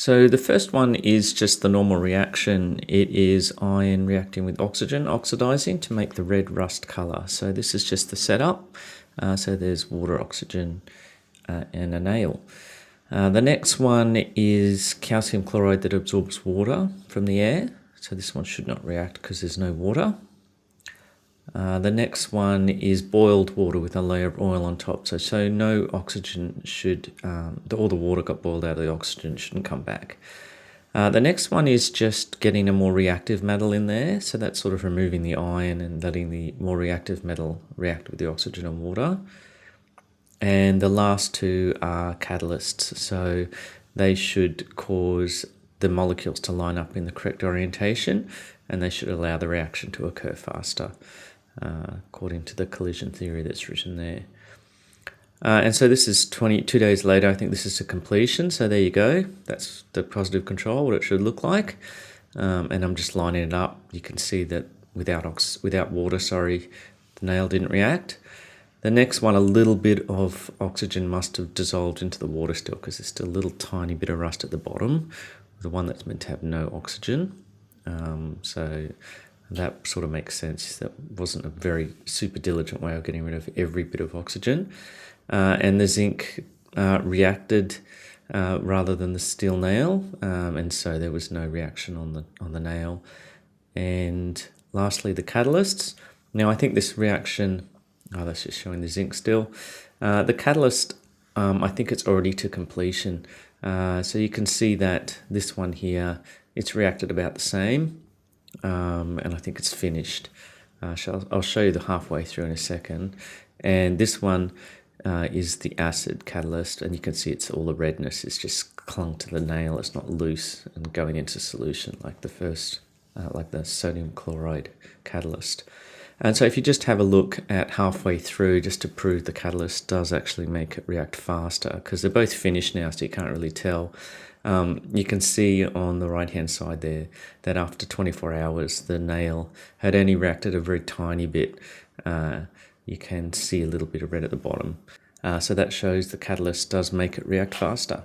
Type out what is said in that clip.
So the first one is just the normal reaction. It is iron reacting with oxygen, oxidizing to make the red rust color. So this is just the setup. So there's water, oxygen, and a nail. The next one is calcium chloride that absorbs water from the air. So this one should not react because there's no water. The next one is boiled water with a layer of oil on top. So no oxygen should, all the water got boiled out of the oxygen, shouldn't come back. The next one is just getting a more reactive metal in there. So that's sort of removing the iron and letting the more reactive metal react with the oxygen and water. And the last two are catalysts. So they should cause the molecules to line up in the correct orientation, and they should allow the reaction to occur faster, according to the collision theory that's written there. And so this is 22 days later. I think this is to completion. So there you go. That's the positive control, what it should look like. And I'm just lining it up. You can see that without water, the nail didn't react. The next one, a little bit of oxygen must have dissolved into the water still, because there's still a little tiny bit of rust at the bottom. The one that's meant to have no oxygen. So that sort of makes sense. That wasn't a very super diligent way of getting rid of every bit of oxygen. And the zinc reacted rather than the steel nail, and so there was no reaction on the nail. And lastly, the catalysts. Now I think this reaction, that's just showing the zinc still. The catalyst, I think it's already to completion. So you can see that this one here, it's reacted about the same, and I think it's finished. I'll show you the halfway through in a second. And this one is the acid catalyst, and you can see it's all the redness. It's just clung to the nail. It's not loose and going into solution like the first, like the sodium chloride catalyst. And so if you just have a look at halfway through, just to prove the catalyst does actually make it react faster, because they're both finished now, so you can't really tell. You can see on the right-hand side there that after 24 hours, the nail had only reacted a very tiny bit. You can see a little bit of red at the bottom. So that shows the catalyst does make it react faster.